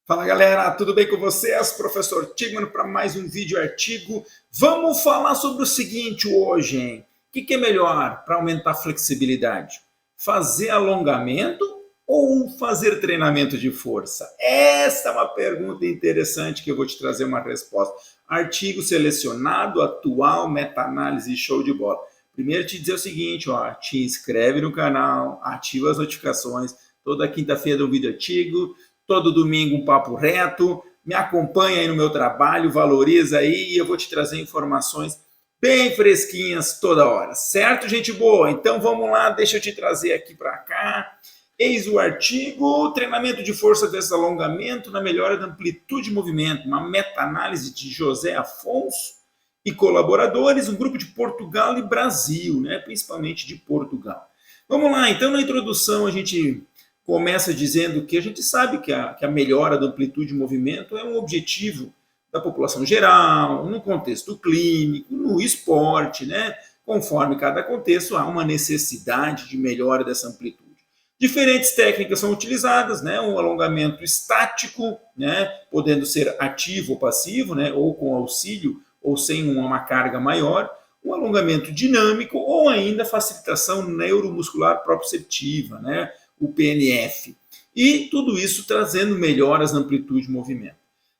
Fala galera, tudo bem com vocês? Professor Tigman para mais um vídeo artigo. Vamos falar sobre o seguinte hoje, hein? O que é melhor para aumentar a flexibilidade? Fazer alongamento ou fazer treinamento de força? Essa é uma pergunta interessante que eu vou te trazer uma resposta. Artigo selecionado, atual, meta-análise, show de bola. Primeiro te dizer o seguinte, ó, te inscreve no canal, ativa as notificações, toda quinta-feira um vídeo artigo, todo domingo um papo reto, me acompanha aí no meu trabalho, valoriza aí e eu vou te trazer informações bem fresquinhas toda hora, certo, gente boa? Então vamos lá, deixa eu te trazer aqui para cá. Eis o artigo, treinamento de força versus alongamento na melhora da amplitude de movimento, uma meta-análise de José Afonso e colaboradores, um grupo de Portugal e Brasil, né? Principalmente de Portugal. Vamos lá, então na introdução a gente começa dizendo que a gente sabe que a melhora da amplitude de movimento é um objetivo da população geral, no contexto clínico, no esporte, né? Conforme cada contexto, há uma necessidade de melhora dessa amplitude. Diferentes técnicas são utilizadas, né? Um alongamento estático, né? Podendo ser ativo ou passivo, né? Ou com auxílio ou sem uma carga maior. Um alongamento dinâmico ou ainda facilitação neuromuscular proprioceptiva, né? O PNF. E tudo isso trazendo melhoras na amplitude de movimento.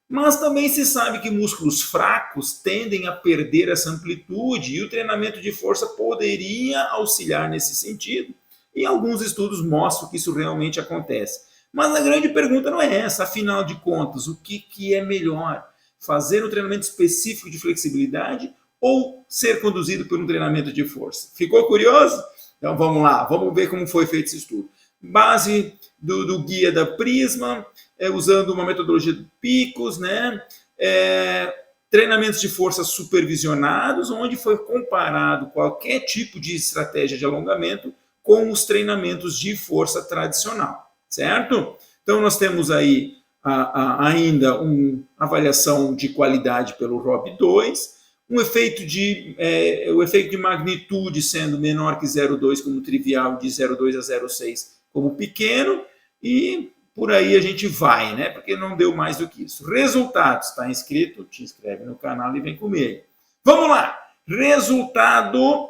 Mas também se sabe que músculos fracos tendem a perder essa amplitude e o treinamento de força poderia auxiliar nesse sentido. E alguns estudos mostram que isso realmente acontece. Mas a grande pergunta não é essa, afinal de contas, o que é melhor? Fazer um treinamento específico de flexibilidade ou ser conduzido por um treinamento de força? Ficou curioso? Então vamos lá, vamos ver como foi feito esse estudo. Base do guia da Prisma, usando uma metodologia de picos, né? Treinamentos de força supervisionados, onde foi comparado qualquer tipo de estratégia de alongamento com os treinamentos de força tradicional, certo? Então nós temos aí ainda uma avaliação de qualidade pelo ROB2, o efeito de magnitude sendo menor que 0,2 como trivial, de 0,2 a 0,6 como pequeno, e por aí a gente vai, né? Porque não deu mais do que isso. Resultados, está inscrito? Te inscreve no canal e vem comigo. Vamos lá! Resultado,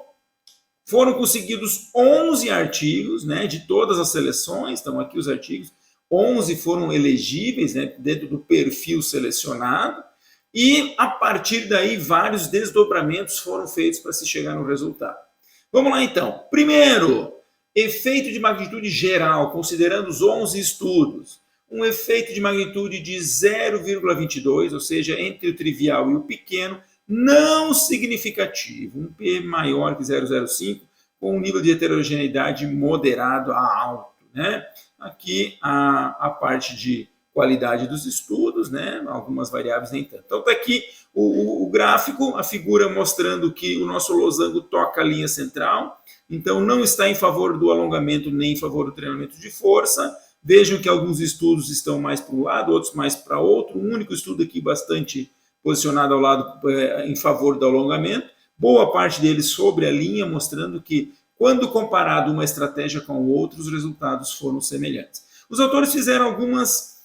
foram conseguidos 11 artigos, né? De todas as seleções, estão aqui os artigos, 11 foram elegíveis, né? Dentro do perfil selecionado, e a partir daí vários desdobramentos foram feitos para se chegar no resultado. Vamos lá então. Primeiro, efeito de magnitude geral, considerando os 11 estudos. Um efeito de magnitude de 0,22, ou seja, entre o trivial e o pequeno, não significativo. Um P maior que 0,05, com um nível de heterogeneidade moderado a alto, né? Aqui a parte de qualidade dos estudos, né? Algumas variáveis nem tanto. Então está aqui o gráfico, a figura mostrando que o nosso losango toca a linha central, então não está em favor do alongamento nem em favor do treinamento de força. Vejam que alguns estudos estão mais para um lado, outros mais para outro. Um único estudo aqui bastante posicionado ao lado em favor do alongamento. Boa parte deles sobre a linha, mostrando que quando comparado uma estratégia com outra, os resultados foram semelhantes. Os autores fizeram algumas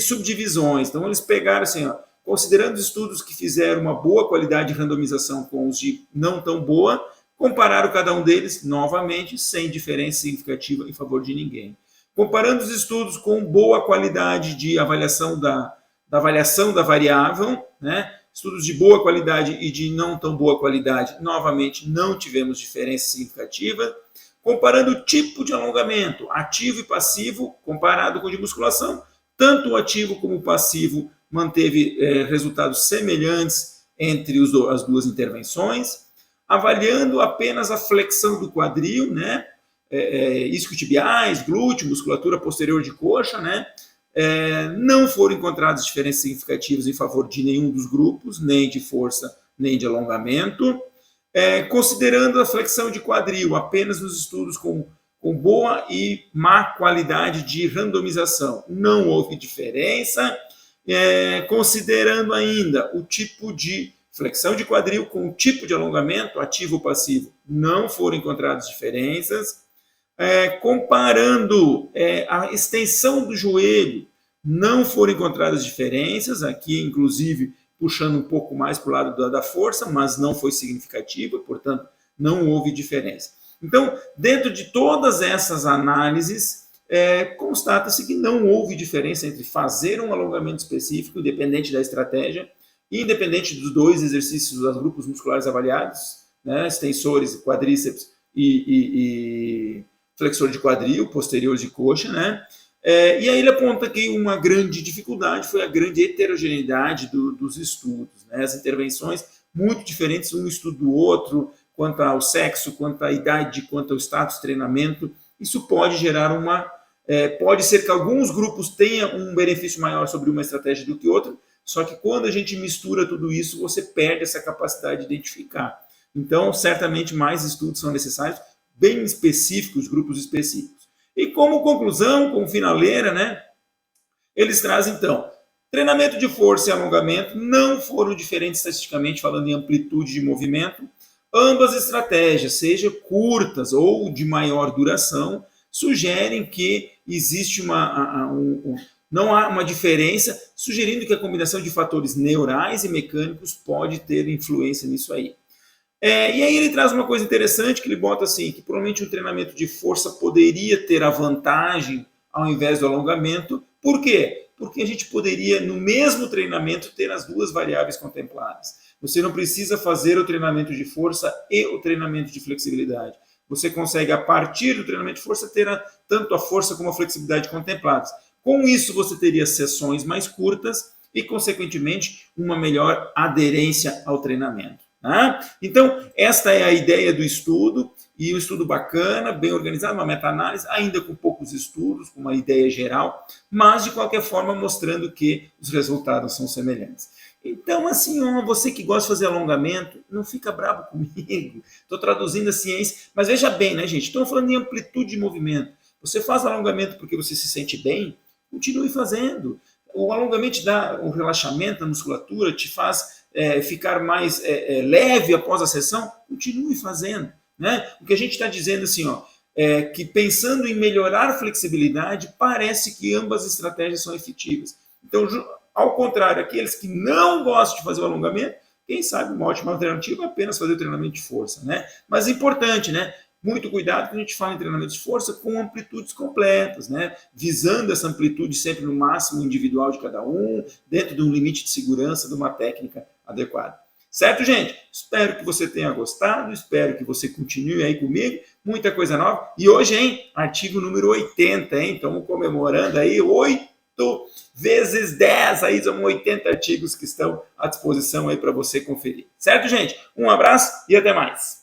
subdivisões, então eles pegaram assim, ó, considerando os estudos que fizeram uma boa qualidade de randomização com os de não tão boa, compararam cada um deles, novamente, sem diferença significativa em favor de ninguém. Comparando os estudos com boa qualidade de avaliação da avaliação da variável, né? Estudos de boa qualidade e de não tão boa qualidade, novamente, não tivemos diferença significativa. Comparando o tipo de alongamento, ativo e passivo, comparado com o de musculação, tanto o ativo como o passivo manteve resultados semelhantes entre as duas intervenções. Avaliando apenas a flexão do quadril, né? Isquiotibiais, glúteo, musculatura posterior de coxa, né? Não foram encontradas diferenças significativas em favor de nenhum dos grupos, nem de força, nem de alongamento. Considerando a flexão de quadril apenas nos estudos com boa e má qualidade de randomização, não houve diferença. Considerando ainda o tipo de flexão de quadril com o tipo de alongamento, ativo ou passivo, não foram encontradas diferenças. Comparando a extensão do joelho não foram encontradas diferenças, aqui inclusive puxando um pouco mais para o lado da força, mas não foi significativa, portanto, não houve diferença. Então, dentro de todas essas análises, constata-se que não houve diferença entre fazer um alongamento específico, independente da estratégia, independente dos dois exercícios dos grupos musculares avaliados, né, extensores, quadríceps e flexor de quadril, posterior de coxa, né? E aí ele aponta que uma grande dificuldade foi a grande heterogeneidade dos estudos, né? As intervenções muito diferentes um estudo do outro, quanto ao sexo, quanto à idade, quanto ao status de treinamento. Isso pode gerar pode ser que alguns grupos tenham um benefício maior sobre uma estratégia do que outra, só que quando a gente mistura tudo isso, você perde essa capacidade de identificar. Então, certamente mais estudos são necessários, bem específicos, grupos específicos. E como conclusão, como finaleira, né, eles trazem, então, treinamento de força e alongamento não foram diferentes estatisticamente, falando em amplitude de movimento. Ambas estratégias, seja curtas ou de maior duração, sugerem que existe não há uma diferença, sugerindo que a combinação de fatores neurais e mecânicos pode ter influência nisso aí. E aí ele traz uma coisa interessante, que ele bota assim, que provavelmente um treinamento de força poderia ter a vantagem ao invés do alongamento. Por quê? Porque a gente poderia, no mesmo treinamento, ter as duas variáveis contempladas. Você não precisa fazer o treinamento de força e o treinamento de flexibilidade. Você consegue, a partir do treinamento de força, ter tanto a força como a flexibilidade contempladas. Com isso, você teria sessões mais curtas e, consequentemente, uma melhor aderência ao treinamento. Então, esta é a ideia do estudo, e um estudo bacana, bem organizado, uma meta-análise, ainda com poucos estudos, com uma ideia geral, mas, de qualquer forma, mostrando que os resultados são semelhantes. Então, assim, você que gosta de fazer alongamento, não fica bravo comigo. Estou traduzindo a ciência, mas veja bem, né, gente? Estamos falando em amplitude de movimento. Você faz alongamento porque você se sente bem, continue fazendo. O alongamento dá um relaxamento na musculatura, te faz ficar mais leve após a sessão, continue fazendo. Né? O que a gente está dizendo assim, que pensando em melhorar a flexibilidade, parece que ambas estratégias são efetivas. Então, ao contrário, aqueles que não gostam de fazer o alongamento, quem sabe uma ótima alternativa é apenas fazer o treinamento de força. Né? Mas é importante, né? Muito cuidado quando a gente fala em treinamento de força com amplitudes completas, né? Visando essa amplitude sempre no máximo individual de cada um, dentro de um limite de segurança, de uma técnica adequada. Certo, gente? Espero que você tenha gostado, espero que você continue aí comigo, muita coisa nova. E hoje, hein, artigo número 80, hein? Estamos comemorando aí 8 vezes 10, aí são 80 artigos que estão à disposição aí para você conferir. Certo, gente? Um abraço e até mais.